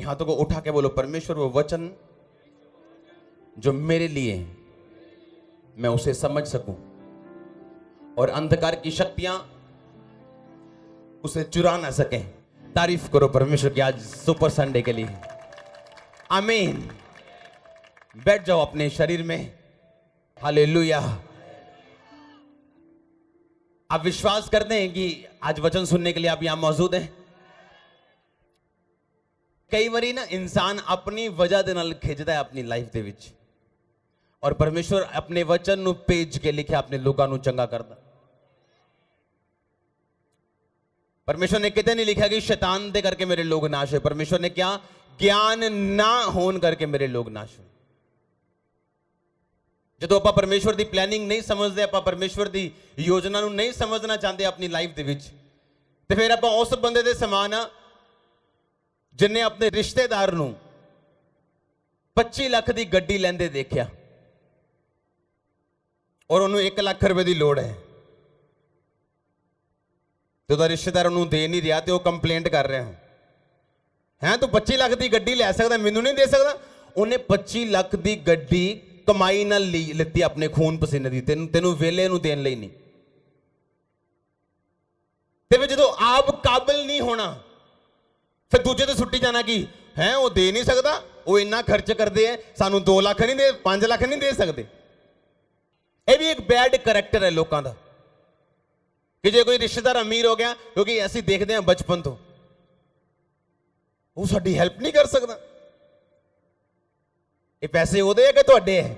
हाथों को उठा के बोलो, परमेश्वर वो वचन जो मेरे लिए है, मैं उसे समझ सकूं और अंधकार की शक्तियां उसे चुरा ना सकें। तारीफ करो परमेश्वर की आज सुपर संडे के लिए। आमीन। बैठ जाओ अपने शरीर में। हालेलुया। आप विश्वास करते हैं कि आज वचन सुनने के लिए आप यहां मौजूद हैं? कई बारी ना इंसान अपनी वजह दे नाल खिंचदा है अपनी लाइफ दे विच, और परमेश्वर अपने वचन नू पेज के लिखे अपने लोगों नू चंगा करदा। परमेश्वर ने किते नहीं लिखा कि शैतान दे करके मेरे लोग नाश है। परमेश्वर ने क्या, ज्ञान ना होने करके मेरे लोग नाश हो। ਜਦੋਂ ਆਪਾਂ परमेश्वर ਦੀ ਪਲੈਨਿੰਗ नहीं समझते, ਆਪਾਂ परमेश्वर ਦੀ योजना ਨੂੰ नहीं समझना चाहते अपनी लाइफ ਦੇ ਵਿੱਚ, ਤੇ ਫਿਰ ਆਪਾਂ ਉਸ ਬੰਦੇ ਦੇ ਸਮਾਨ ਆ ਜਿਨੇ ਆਪਣੇ ਰਿਸ਼ਤੇਦਾਰ ਨੂੰ 25 ਲੱਖ ਦੀ ਗੱਡੀ ਲੈਂਦੇ ਦੇਖਿਆ ਔਰ ਉਹਨੂੰ 1 ਲੱਖ ਰੁਪਏ ਦੀ ਲੋੜ ਹੈ, ਤੇ ਉਹਦਾ ਰਿਸ਼ਤੇਦਾਰ ਉਹਨੂੰ ਦੇ ਨਹੀਂ ਰਿਹਾ ਤੇ ਉਹ ਕੰਪਲੇਂਟ ਕਰ ਰਿਹਾ ਹੈ, ਤੂੰ 25 ਲੱਖ ਦੀ ਗੱਡੀ ਲੈ ਸਕਦਾ, ਮੈਨੂੰ ਨਹੀਂ ਦੇ ਸਕਦਾ। ਉਹਨੇ 25 ਲੱਖ ਦੀ ਗੱਡੀ कमाई ना लेती अपने खून पसीने दी, तेनू वेले नू देन लई नहीं। ते फिर जो आप काबिल नहीं होना, फिर दूजे ते सुट्टी जाना कि है वो दे नहीं सकता, वो इन्ना खर्च करते हैं, सानू 2 लाख नहीं दे, 5 लाख नहीं दे सकते। ये भी एक बैड करैक्टर है लोगों का कि जे कोई रिश्तेदार अमीर हो गया, क्योंकि ऐसे देखते हैं बचपन तो, वो साडी हेल्प नहीं कर सकता। ये पैसे ਉਹਦੇ ਹੈ ਕਿ ਤੁਹਾਡੇ ਹੈ?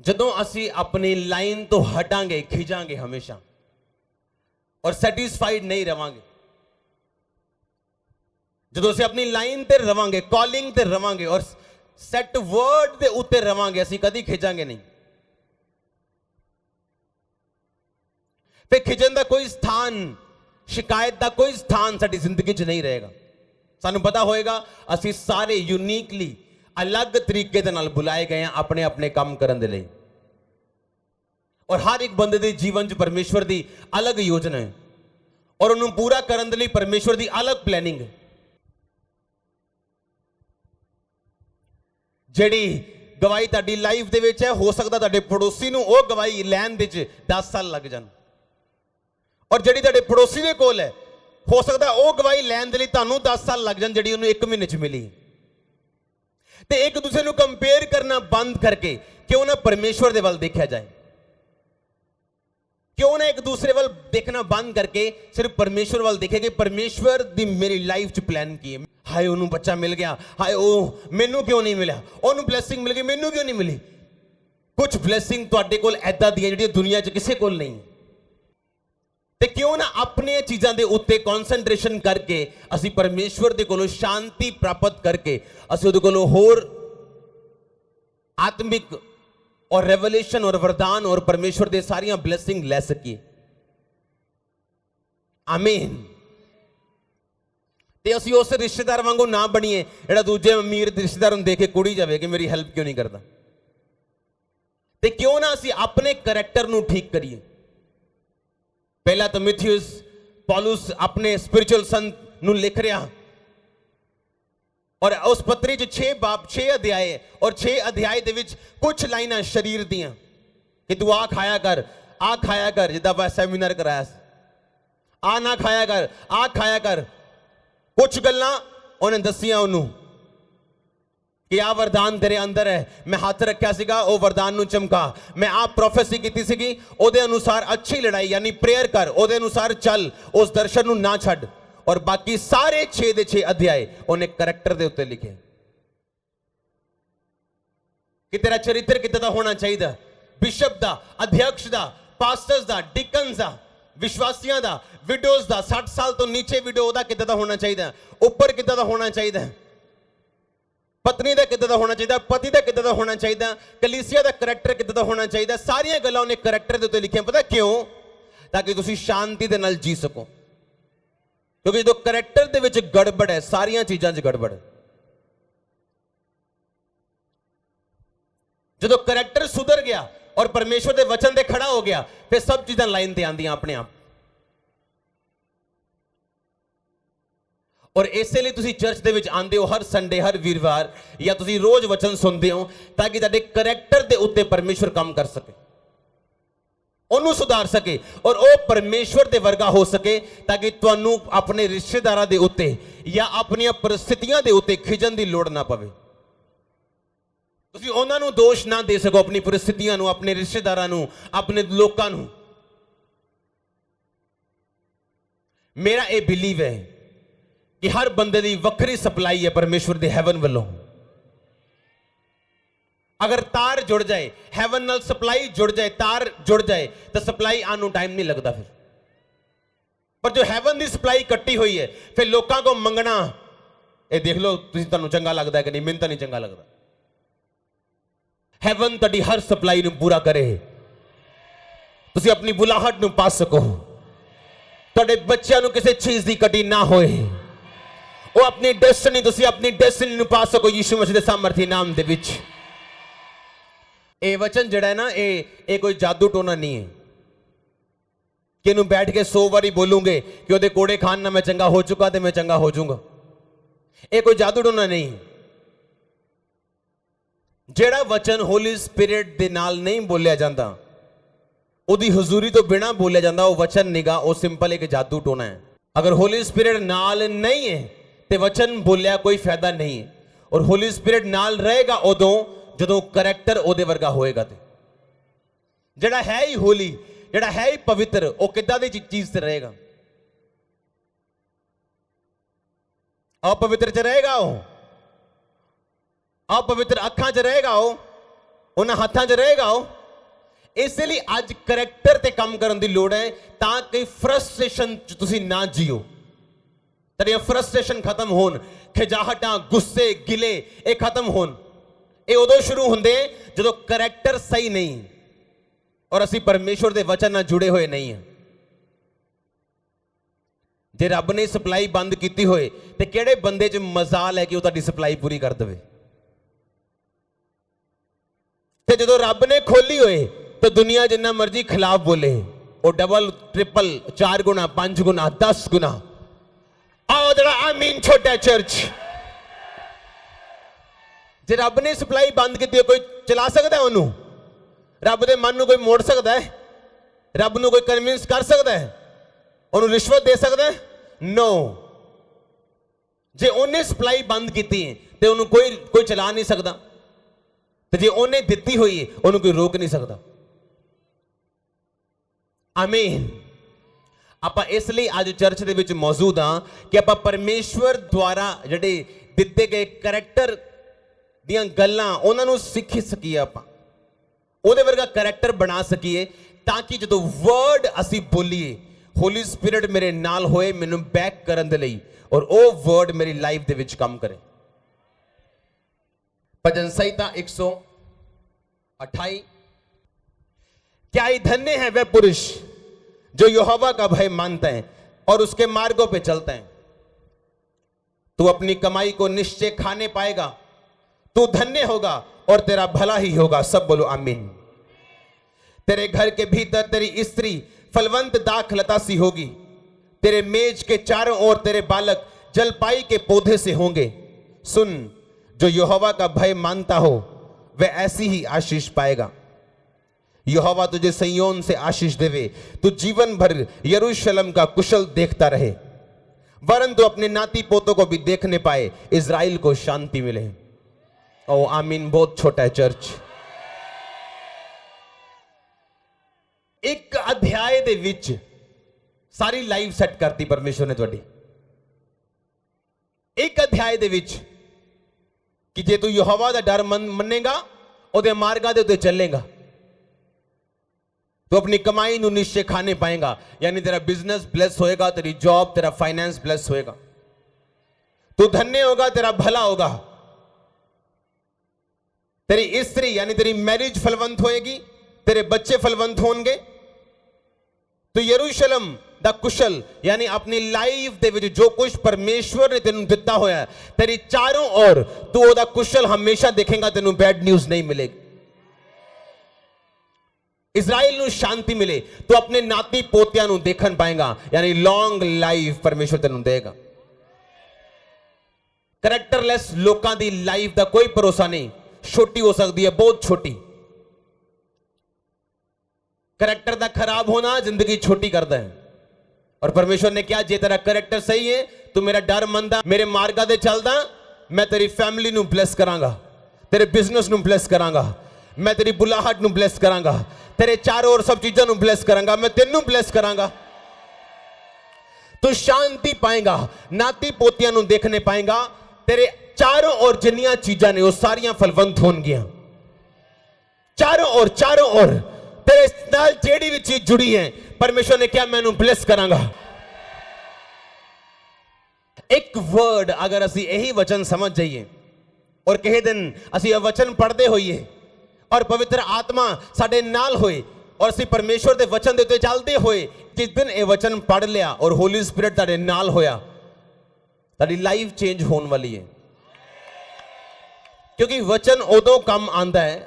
ਜਦੋਂ ਅਸੀਂ ਆਪਣੀ ਲਾਈਨ ਤੋਂ ਹਟਾਂਗੇ, ਖਿਜਾਂਗੇ ਹਮੇਸ਼ਾ ਔਰ ਸੈਟੀਸਫਾਈਡ ਨਹੀਂ ਰਵਾਂਗੇ, ਜਦੋਂ ਅਸੀਂ ਆਪਣੀ ਲਾਈਨ ਤੇ ਰਵਾਂਗੇ, ਕਾਲਿੰਗ ਤੇ ਰਵਾਂਗੇ ਔਰ ਸੈਟ ਵਰਡ ਦੇ ਉੱਤੇ ਰਵਾਂਗੇ, ਅਸੀਂ ਕਦੀ ਖਿਜਾਂਗੇ ਨਹੀਂ। ਫਿਰ ਖਿਜਣ ਦਾ ਕੋਈ ਸਥਾਨ, ਸ਼ਿਕਾਇਤ ਦਾ ਕੋਈ ਸਥਾਨ ਸਾਡੀ ਜ਼ਿੰਦਗੀ 'ਚ ਨਹੀਂ ਰਹੇਗਾ। ਸਾਨੂੰ ਪਤਾ ਹੋਏਗਾ ਅਸੀਂ ਸਾਰੇ ਯੂਨੀਕਲੀ अलग तरीके दे नाल बुलाए गए हैं अपने अपने काम करन दे लई, और हर एक बंदे दे जीवन च परमेश्वर दी अलग योजना है और उन्हें पूरा करन दे लई परमेश्वर दी अलग प्लानिंग है। जेड़ी गवाही ताडी लाइफ दे विच है, हो सकदा ताडे पड़ोसी नूं ओ गवाही लैन दे च 10 साल लग जाण, और जेड़ी ताडे पड़ोसी दे कोल है, हो सकदा ओ गवाही लैन दे लई तानूं 10 साल लग जाण जेड़ी उन्हें 1 महीने च मिली। ते एक दूसरे को कंपेयर करना बंद करके क्यों ना परमेश्वर दे वल देखा जाए, क्यों ना एक दूसरे वल देखना बंद करके सिर्फ परमेश्वर वल देखे कि परमेश्वर दी मेरी लाइफ च प्लान की है। हाय ओनू बच्चा मिल गया, हाय ओ मैनू क्यों नहीं मिला, ओनू ब्लैसिंग मिल गई, मैनू क्यों नहीं मिली। कुछ ब्लैसिंग तुहाडे कोल ऐदा दी है जिहड़ी दुनिया च किसी कोल नहीं। ते क्यों ना अपने चीज़ों के उत्ते कॉन्सनट्रेशन करके असी परमेश्वर दे कोलों शांति प्राप्त करके असी उहदे कोलों होर आत्मिक और रेवलेशन और वरदान और परमेश्वर दे सारियां ब्लेसिंग ले सकिए। आमीन। ते असी उस रिश्तेदार वांगू ना बनीए जिहड़ा दूजे अमीर रिश्तेदार नूं देख के कुड़ी जावे कि मेरी हेल्प क्यों नहीं करता। ते क्यों ना असी अपने करैक्टर नूं ठीक करिए। पहला तिमुथियुस पौलुस अपने स्पिरिचुअल सन नूं लिख रहा, और उस पत्री च 6 बाब 6 अध्याय और 6 अध्याय दे विच कुछ लाइनां शरीर दियां कि तू आ खाया कर जिद्दां आपां सैमीनार कराया, आ ना खाया कर, आ खाया कर। कुछ गल्लां उन्हें दसियां उन्होंने कि आ वरदान तेरे अंदर है, मैं हाथ रखा सीगा ओ वरदान नूं चमका, मैं आप प्रोफेसी कीती सीगी ओदे अनुसार अच्छी लड़ाई यानी प्रेयर कर, ओदे अनुसार चल, उस दर्शन नूं ना छड्ड। और बाकी सारे 6 दे 6 अध्याय उन्हें करैक्टर दे उत्ते लिखे कि तेरा चरित्र कितना दा होना चाहिए, बिशप दा, अध्यक्ष दा, पास्टर्स दा, डिकन्स दा, विश्वासियां दा, विडोज दा, 60 साल तो नीचे विडो दा कितना दा होना चाहिए, ऊपर कितना दा होना चाहिए, पत्नी का कितना होना चाहिए, पति का कितना होना चाहिए, कलीसिया का करैक्टर कितना होना चाहिए। सारिया गल्लां उन्हें करैक्टर के उत्ते लिखियां। पता क्यों? ताकि तुसीं शांति दे नाल जी सको, क्योंकि जो करैक्टर दे विच गड़बड़ है सारियां चीज़ां च गड़बड़ है। जो करैक्टर सुधर गया और परमेश्वर के वचन से खड़ा हो गया, फिर सब चीज़ां लाइन ते आंदियां अपने आप। और इसलिए ਤੁਸੀਂ ਚਰਚ ਦੇ ਵਿੱਚ ਆਉਂਦੇ ਹੋ ਹਰ ਸੰਡੇ ਹਰ ਵੀਰਵਾਰ ਜਾਂ ਤੁਸੀਂ ਰੋਜ਼ ਵਚਨ ਸੁਣਦੇ ਹੋ ਤਾਂ ਕਿ ਤੁਹਾਡੇ ਕਰੈਕਟਰ ਦੇ ਉੱਤੇ ਪਰਮੇਸ਼ਵਰ ਕੰਮ ਕਰ ਸਕੇ, ਉਹਨੂੰ ਸੁਧਾਰ ਸਕੇ ਔਰ ਉਹ ਪਰਮੇਸ਼ਵਰ ਦੇ ਵਰਗਾ ਹੋ ਸਕੇ ਤਾਂ ਕਿ ਤੁਹਾਨੂੰ ਆਪਣੇ ਰਿਸ਼ਤੇਦਾਰਾਂ ਦੇ ਉੱਤੇ ਜਾਂ ਆਪਣੀਆਂ ਪਰਿਸਥਿਤੀਆਂ ਦੇ ਉੱਤੇ ਖਿਜਣ ਦੀ ਲੋੜ ਨਾ ਪਵੇ। ਤੁਸੀਂ ਉਹਨਾਂ ਨੂੰ ਦੋਸ਼ ਨਾ ਦੇ ਸਕੋ, ਆਪਣੀ ਪਰਿਸਥਿਤੀਆਂ ਨੂੰ, ਆਪਣੇ ਰਿਸ਼ਤੇਦਾਰਾਂ ਨੂੰ, ਆਪਣੇ ਲੋਕਾਂ ਨੂੰ। ਮੇਰਾ ਇਹ ਬਿਲੀਵ ਹੈ कि हर बंदे दी वक्री सप्लाई है परमेश्वर दे हैवन वालों। अगर तार जुड़ जाए हैवन नाल, सप्लाई जुड़ जाए, तार जुड़ जाए तो सप्लाई आने टाइम नहीं लगता फिर। पर जो हैवन दी सप्लाई कट्टी हुई है फिर लोगों को मंगना, ये देख लो तुहानू चंगा लगता है कि नहीं, मैनूं तां नहीं चंगा लगता। हैवन तुहाडी हर सप्लाई नूं पूरा करे, तुसीं अपनी बुलाहट नूं पा सको, तुहाडे बच्चों नूं किसी चीज़ की कटी ना होए, वो अपनी डेस्टिनी, तुसी अपनी डेस्टिनी नूं पा सको यीशु मसीह दे सामर्थी नाम दे विच। ये वचन जिहड़ा है ना, ये कोई जादू टोना नहीं है कि इनू बैठ के 100 बारी बोलूंगे कि ओदे कोड़े खान ना मैं चंगा हो चुका तो मैं चंगा हो जाऊंगा। ये कोई जादू टोना नहीं। जिहड़ा वचन होली स्पिरिट दे नाल नहीं बोलिया जाता, ओदी हुजूरी तो बिना बोलिया जाता, वो वचन निगा, वो सिंपल एक जादू टोना है। अगर होली स्पिरिट नाल नहीं है ते वचन बोलिया कोई फायदा नहीं है। और होली स्पिरिट नाल रहेगा उदों जदों करैक्टर ओदे वर्गा होएगा। ते जिहड़ा है ही होली, जिहड़ा है ही पवित्र, वो किद्दां दी चीज से रहेगा? अपवित्र च रहेगा, वो अपवित्र अखां च रहेगा, वो उन्हां हत्थां च रहेगा। वो इसलिए अज करैक्टर ते काम करन दी लोड़ है ताकि फ्रस्ट्रेशन तुसी ना जियो, तेरे फ्रस्ट्रेशन खत्म होन, खिजाहटां, गुस्से, गिले ये खत्म होन। ये उदों शुरू होंदे जदों करैक्टर सही नहीं और असी परमेश्वर दे वचन नाल जुड़े हुए नहीं हैं। जे रब ने सप्लाई बंद की होए ते किहड़े बंदे च मजाल है कि वो तुहाडी सप्लाई पूरी कर देवे। ते जदों रब ने खोली होए तो दुनिया जिन्ना मर्जी खिलाफ बोले, वो डबल ट्रिपल 4 गुना 5 गुना 10 गुना। आओ जरा आमीन छोटा चर्च। जे रब ने सप्लाई बंद की कोई चला सकता है उन्होंने? रब के मन को कोई मोड़ सकता है? रब को कोई कन्विंस कर सकता है? उन्होंने रिश्वत दे सकता है? नो। जे उन्हें सप्लाई बंद की तो उन्होंने कोई चला नहीं सकता, तो जे उन्हें दी हुई है उन्होंने कोई रोक नहीं सकता। आमीन। ਆਪਾਂ इसलिए आज चर्च ਦੇ ਵਿੱਚ मौजूद हाँ कि ਆਪਾਂ परमेश्वर द्वारा ਜਿਹੜੇ ਦਿੱਤੇ ਗਏ करैक्टर ਦੀਆਂ ਗੱਲਾਂ ਉਹਨਾਂ ਨੂੰ ਸਿੱਖ ਸਕੀਏ, ਆਪਾਂ ਉਹਦੇ ਵਰਗਾ करैक्टर ਬਣਾ ਸਕੀਏ ਤਾਂ ਕਿ ਜਦੋਂ वर्ड ਅਸੀਂ ਬੋਲੀਏ ਹੋਲੀ ਸਪਿਰਿਟ ਮੇਰੇ ਨਾਲ ਹੋਏ ਮੈਨੂੰ ਬੈਕ ਕਰਨ ਦੇ ਲਈ और ਉਹ वर्ड ਮੇਰੀ ਲਾਈਫ ਦੇ ਵਿੱਚ ਕੰਮ ਕਰੇ। भजन संहिता 128। क्या ही धन्य है वह पुरुष जो यहोवा का भय मानते हैं और उसके मार्गों पे चलते हैं। तू अपनी कमाई को निश्चय खाने पाएगा, तू धन्य होगा और तेरा भला ही होगा। सब बोलो आमीन। तेरे घर के भीतर तेरी स्त्री फलवंत दाख लता सी होगी, तेरे मेज के चारों ओर तेरे बालक जलपाई के पौधे से होंगे। सुन, जो यहोवा का भय मानता हो वह ऐसी ही आशीष पाएगा। यहोवा तुझे सिय्योन से आशीष देवे, तू जीवन भर यरूशलेम का कुशल देखता रहे, वरन तू अपने नाती पोतों को भी देखने पाए, इज़राइल को शांति मिले। ओ आमीन। बहुत छोटा है चर्च। एक अध्याय दे विच सारी लाइफ सेट करती परमेश्वर ने तुहाडी। एक अध्याय दे विच कि जे तू यहोवा दा डर मन्नेगा, ओदे मार्गां दे उत्ते चलेगा, तो अपनी कमाई नू निश्चय खाने पाएगा, यानी तेरा बिजनेस ब्लेस होएगा, तेरी जॉब, तेरा फाइनेंस ब्लेस होएगा, तू धन्य होगा, तेरा भला होगा। तेरी स्त्री यानी तेरी मैरिज फलवंत होएगी, तेरे बच्चे फलवंत होंगे। तो यरूशलेम दा कुशल यानी अपनी लाइफ दे विच जो कुछ परमेश्वर ने तेनू दिता होया, तेरी चारों ओर तू ओदा कुशल हमेशा देखेगा, तेनू बैड न्यूज नहीं मिलेगी। इज़राइल नू शांति मिले तो अपने नाती पोतियां नू देखन पाएगा, यानी लॉन्ग लाइफ परमेश्वर तेनू देगा। ਕਰੈਕਟਰਲੈਸ ਲੋਕਾਂ ਦੀ ਲਾਈਫ ਦਾ ਕੋਈ ਭਰੋਸਾ ਨਹੀਂ, ਛੋਟੀ ਹੋ ਸਕਦੀ ਹੈ, ਬਹੁਤ ਛੋਟੀ। करैक्टर का खराब होना जिंदगी छोटी करता है। और परमेश्वर ने क्या, जे तेरा करैक्टर सही है, तू मेरा डर मनदा, मेरे मार्गा दे चलदा, मैं तेरी फैमिली नू ब्लेस करांगा, तेरे बिजनेस नू ब्लेस करांगा, मैं तेरी बुलाहट नू ब्लेस करांगा, तेरे चारों ओर सब चीजों नू ब्लेस करांगा, मैं तेनू ब्लेस करांगा। तू शांति पाएगा, नाती पोतियां नू देखने पाएगा, तेरे चारों ओर जिन्नियां चीजां ने वो सारियां फलवंत होणगियां, चारों ओर तेरे नाल जेड़ी भी चीज जुड़ी है, परमेश्वर ने क्या, मैं ब्लेस करांगा। एक वर्ड अगर असी यही वचन समझ जाइए और कहे दिन असी वचन पढ़ते होइए और पवित्र आत्मा साडे नाल होए और असी परमेश्वर दे वचन दे उत्ते चलते होए, जिस दिन ये वचन पढ़ लिया और होली स्पिरिट ताडे नाल होया, ताडी लाइफ चेंज होने वाली है। क्योंकि वचन उदों काम आंदा है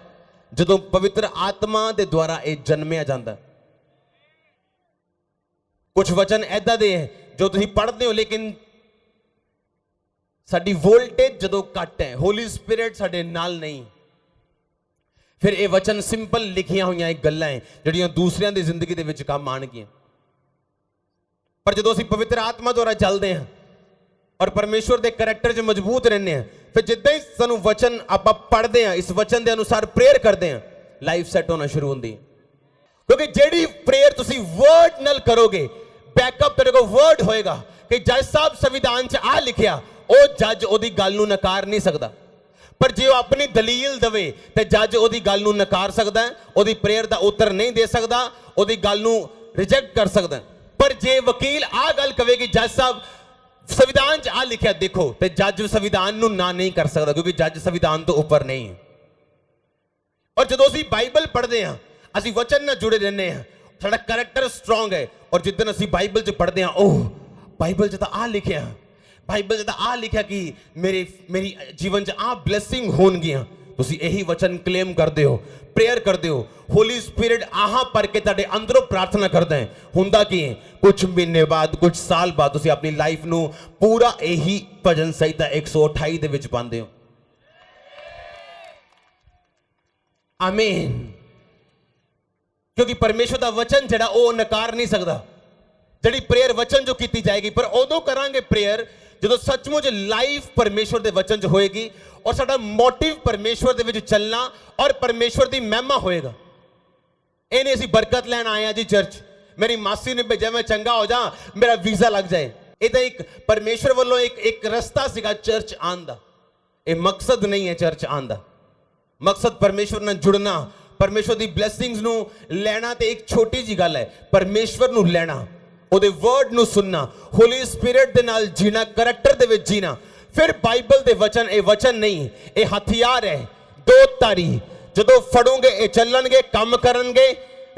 जदों पवित्र आत्मा दे द्वारा यह जन्मिया जाता। कुछ वचन ऐदा दे जो तुसीं पढ़ते हो लेकिन साडी वोल्टेज जदों घट है, होली स्पिरिट साडे नाल नहीं, फिर ये वचन सिंपल लिखिया हुई एक गल्लां है जिहड़ियां दूसरियां दी जिंदगी दे विच काम आणगियां। पर जदों असीं पवित्र आत्मा द्वारा चलते हैं और परमेश्वर के करैक्टर च मजबूत रहने हैं, फिर जिद्दां ही सानू वचन आप पढ़ते हैं, इस वचन के अनुसार प्रेयर करते हैं, लाइफ सैट होना शुरू होती है। क्योंकि जेड़ी प्रेयर तुसी वर्ड नाल करोगे, बैकअप तेरे को वर्ड होएगा कि जज साहब संविधान च आ लिखिया, ओ जज ओदी गल नू नकार नहीं सकता। पर जे वो अपनी दलील दवे ते जज ओदी गल नू नकार सकता है, ओदी प्रेयर का उत्तर नहीं दे सकता, ओदी गल नू रिजेक्ट कर सकता है। पर जे वकील आ गल कहे कि जज साहब संविधान च आ लिखा देखो, तो जज संविधान नू ना नहीं कर सकता, क्योंकि जज संविधान तो ऊपर नहीं है। और जो असीं बाइबल पढ़ते हैं, असीं वचन नाल जुड़े रहने हैं, साडा करैक्टर स्ट्रांग है। और जिद्दन असीं बाइबल च पढ़ते हैं, ओह बाइबल च तां आ लिखिया, बाइबल च तां आ लिखिया कि मेरी जीवन च आ ब्लैसिंग होणगियां, तुसीं यही वचन क्लेम करते हो, प्रेयर करते हो, होली स्पिरिट आहा भर के तुहाडे अंदरों प्रार्थना करते हैं। हुंदा की है, कुछ महीने बाद, कुछ साल बाद तुसीं अपनी लाइफ नू पूरा यही भजन संहिता 128 दे विच पांदे हो। आमीन। क्योंकि परमेश्वर का वचन जिहड़ा वो नकार नहीं सकता। जिहड़ी प्रेयर वचन जो की जाएगी, पर उदों करांगे प्रेयर जो सचमुच लाइफ परमेश्वर के वचन च होएगी और साडा मोटिव परमेश्वर दे विच चलना और परमेश्वर की महिमा होएगा। ये नहीं असीं बरकत लैन आए जी चर्च, मेरी मासी ने भेजा मैं चंगा हो जा, मेरा वीजा लग जाए। ये तो एक परमेश्वर वालों एक रस्ता सीगा चर्च आन दा, ये मकसद नहीं है चर्च आन दा। मकसद परमेश्वर नाल जुड़ना, परमेश्वर की ब्लैसिंग्स नू लेना ते एक छोटी जी गल है, परमेश्वर नू लेना, ओदे वर्ड नू सुनना, होली स्पिरिट दे नाल जीना, करैक्टर दे विच जीना। फिर बाइबल दे वचन, ये वचन नहीं, ये हथियार है, दो तारी, जदों फड़ोगे ये चलणगे, काम करनगे,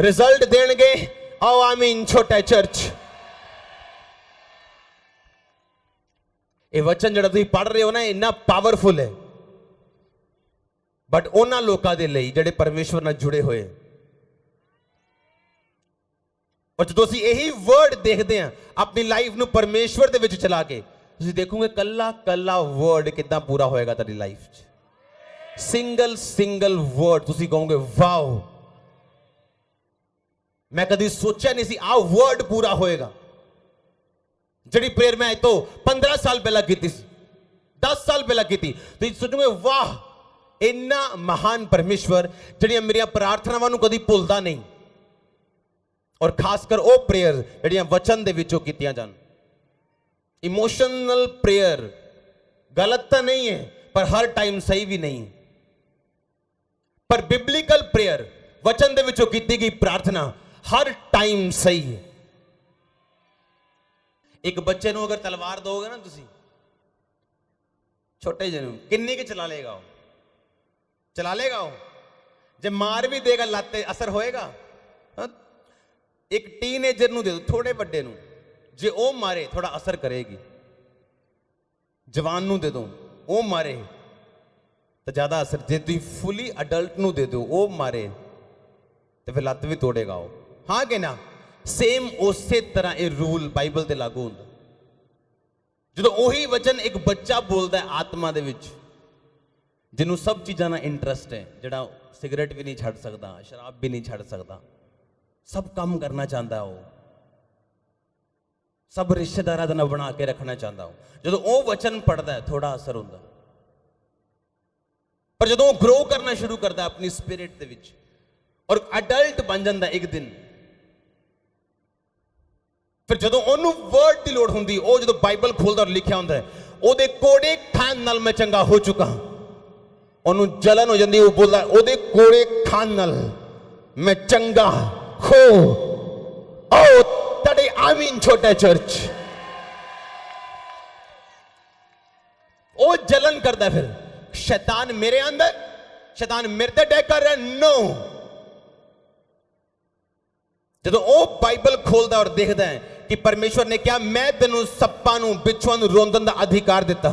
रिजल्ट देणगे। आओ आमीन। छोटा चर्च, ये वचन जिहड़ा तुसीं पढ़ रहे हो ना, इन्ना पावरफुल है, बट उन्हां लोकां दे लई जिहड़े परमेश्वर नाल जुड़े होए। और जो असीं यही वर्ड देखते हैं अपनी लाइफ नू परमेश्वर दे विच चला के, तुसीं देखोगे कल्ला कल्ला वर्ड कितना पूरा होएगा तेरी लाइफ च। सिंगल वर्ड तुसीं कहोगे वाओ, मैं कभी सोचा नहीं सी आ वर्ड पूरा होएगा। जिहड़ी प्रेयर मैं तो 15 साल पहला की, 10 साल पहला की, तुसीं सोचोगे वाह इन्ना महान परमेश्वर जिहड़ियां मेरियां प्रार्थनावां नू कभी भुलदा नहीं। और खासकर वो प्रेयर जिहड़ियां वचन दे विचों कीतियां जान। इमोशनल प्रेयर गलत तो नहीं है, पर हर टाइम सही भी नहीं है। पर बिब्लिकल प्रेयर, वचन दे विचों कीती गई प्रार्थना हर टाइम सही है। एक बच्चे नू अगर तलवार दोगे ना तुसी, छोटे जन किन्नी के चला लेगा वो, चला लेगा वो। जब मार भी देगा लाते असर होएगा। एक टीनेजर नू दे दो, थोड़े बड़े नू, जे ओ मारे थोड़ा असर करेगी। जवान नू दे दो, ओ मारे तो ज्यादा असर। जे तुम फुली अडल्ट नू दे दो, ओ मारे तो फिर लत्त भी तोड़ेगा वो। हाँ कि ना? सेम उस तरह ये रूल बाइबल ते लागू होंदा। ਜਦੋਂ ਉਹੀ ਵਚਨ ਇੱਕ ਬੱਚਾ ਬੋਲਦਾ ਹੈ ਆਤਮਾ ਦੇ ਵਿੱਚ, ਜਿਹਨੂੰ ਸਭ ਚੀਜ਼ਾਂ ਨਾਲ ਇੰਟਰਸਟ ਹੈ, ਜਿਹੜਾ ਸਿਗਰਟ ਵੀ ਨਹੀਂ ਛੱਡ ਸਕਦਾ, ਸ਼ਰਾਬ ਵੀ ਨਹੀਂ ਛੱਡ ਸਕਦਾ, ਸਭ ਕੰਮ ਕਰਨਾ ਚਾਹੁੰਦਾ, ਉਹ ਸਭ ਰਿਸ਼ਤੇਦਾਰਾਂ ਦਾ ਨਾਲ ਬਣਾ ਕੇ ਰੱਖਣਾ ਚਾਹੁੰਦਾ, ਉਹ ਜਦੋਂ ਉਹ ਵਚਨ ਪੜਦਾ ਥੋੜਾ ਅਸਰ ਹੁੰਦਾ। ਪਰ ਜਦੋਂ ਉਹ ਗਰੋ ਕਰਨਾ ਸ਼ੁਰੂ ਕਰਦਾ ਆਪਣੀ ਸਪਿਰਿਟ ਦੇ ਵਿੱਚ ਔਰ ਅਡਲਟ ਬਣ ਜਾਂਦਾ ਇੱਕ ਦਿਨ, ਫਿਰ ਜਦੋਂ ਉਹਨੂੰ ਵਰਡ ਦੀ ਲੋੜ ਹੁੰਦੀ, ਉਹ ਜਦੋਂ ਬਾਈਬਲ ਖੋਲਦਾ ਔਰ ਲਿਖਿਆ ਹੁੰਦਾ ਉਹਦੇ ਕੋੜੇ ਖਾਣ ਨਾਲ ਮੈਂ ਚੰਗਾ ਹੋ ਚੁੱਕਾ, ਉਹਨੂੰ ਜਲਨ ਹੋ ਜਾਂਦੀ, ਉਹ ਬੋਲਦਾ ਉਹਦੇ ਕੋੜੇ ਖਾਣ ਨਾਲ ਮੈਂ ਚੰਗਾ ਹੋ। ਓ ਤੜੇ ਆਮੀਨ ਛੋਟਾ ਚਰਚ, ਉਹ ਜਲਨ ਕਰਦਾ। ਫਿਰ शैतान मेरे अंदर, शैतान मेरे ते अटैक कर रहा है, नो। ਜਦੋਂ ਉਹ ਬਾਈਬਲ ਖੋਲਦਾ ਔਰ ਦੇਖਦਾ ਹੈ ਕਿ ਪਰਮੇਸ਼ਵਰ ਨੇ ਕਿਹਾ ਮੈਂ ਤੈਨੂੰ ਸੱਪਾਂ ਨੂੰ ਬਿੱਛੂਆਂ ਨੂੰ ਰੋਂਦਣ ਦਾ ਅਧਿਕਾਰ ਦਿੱਤਾ,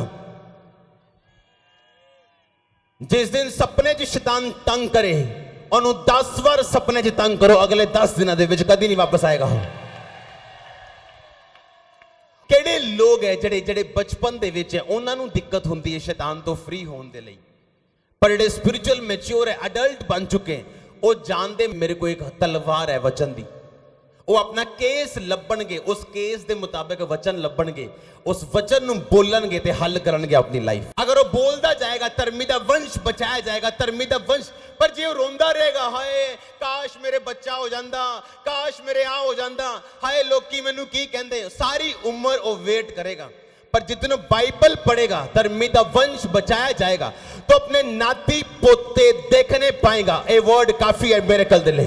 ਜਿਸ ਦਿਨ ਸੁਪਨੇ 'ਚ ਸ਼ੈਤਾਨ ਤੰਗ ਕਰੇ ਉਹਨੂੰ 10 ਵਾਰ ਸੁਪਨੇ 'ਚ ਤੰਗ ਕਰੋ, ਅਗਲੇ 10 ਦਿਨਾਂ ਦੇ ਵਿੱਚ ਕਦੀ ਨਹੀਂ ਵਾਪਸ ਆਏਗਾ। ਕਿਹੜੇ ਲੋਕ ਹੈ ਜਿਹੜੇ ਬਚਪਨ ਦੇ ਵਿੱਚ ਹੈ ਉਹਨਾਂ ਨੂੰ ਦਿੱਕਤ ਹੁੰਦੀ ਹੈ ਸ਼ੈਤਾਨ ਤੋਂ ਫ੍ਰੀ ਹੋਣ ਦੇ ਲਈ, ਪਰ ਜਿਹੜੇ ਸਪਿਰਿਚੁਅਲ ਮੈਚੁਰ ਹੈ, ਅਡਲਟ ਬਣ ਚੁੱਕੇ, ਉਹ ਜਾਣਦੇ ਮੇਰੇ ਕੋਲ ਇੱਕ ਤਲਵਾਰ ਹੈ ਵਚਨ ਦੀ, ਉਹ ਆਪਣਾ ਕੇਸ ਲੱਭਣਗੇ, ਉਸ ਕੇਸ ਦੇ ਮੁਤਾਬਿਕ ਵਚਨ ਲੱਭਣਗੇ, ਉਸ ਵਚਨ ਨੂੰ ਬੋਲਣਗੇ ਤੇ ਹੱਲ ਕਰਨਗੇ ਆਪਣੀ ਲਾਈਫ। ਅਗਰ ਉਹ ਬੋਲਦਾ ਜਾਏਗਾ ਧਰਮੀ ਦਾ ਵੰਸ਼ ਬਚਾਇਆ ਜਾਏਗਾ, ਧਰਮੀ ਦਾ ਵੰਸ਼। ਪਰ ਜੇ ਉਹ ਰੋਂਦਾ ਰਹੇਗਾ, ਹਾਏ ਕਾਸ਼ ਮੇਰੇ ਬੱਚਾ ਹੋ ਜਾਂਦਾ, ਕਾਸ਼ ਮੇਰੇ ਆ ਹੋ ਜਾਂਦਾ, ਹਾਏ ਲੋਕੀ ਮੈਨੂੰ ਕੀ ਕਹਿੰਦੇ, ਸਾਰੀ उम्र वो वेट करेगा। पर जितने बाइबल पढ़ेगा धर्मी का वंश बचाया जाएगा, तो अपने नाती पोते देखने पाएगा। ए वर्ड काफी है मेरे कल दिले,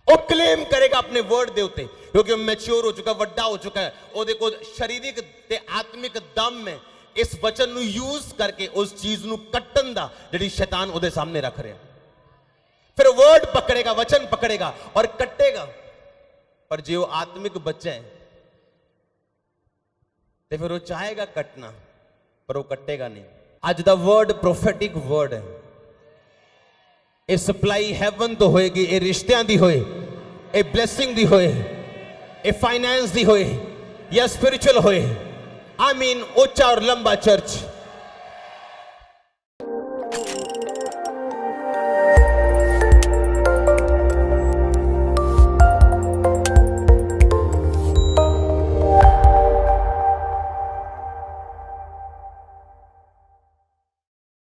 वो क्लेम करेगा अपने वर्ड दे उत्ते, क्योंकि वो मैच्योर हो चुका, वड्डा हो चुका है। वो देखो शारीरिक ते आत्मिक दम में इस वचन ਨੂੰ यूज करके उस चीज ਨੂੰ ਕੱਟਣ ਦਾ ਜਿਹੜੀ शैतान ਉਹਦੇ सामने रख रहा है। फिर वर्ड पकड़ेगा, वचन पकड़ेगा और कटेगा। पर जो आत्मिक बच्चा है तो फिर वो चाहेगा कटना, पर वो कटेगा नहीं। आज दा वर्ड प्रोफेटिक वर्ड है, ये सप्लाई हैवन तो होएगी, ये रिश्तियां दी होए, ये ब्लेसिंग दी होए, ये फाइनेंस दी होए या स्पिरिचुअल होए। आई मीन ऊंचा और लंबा चर्च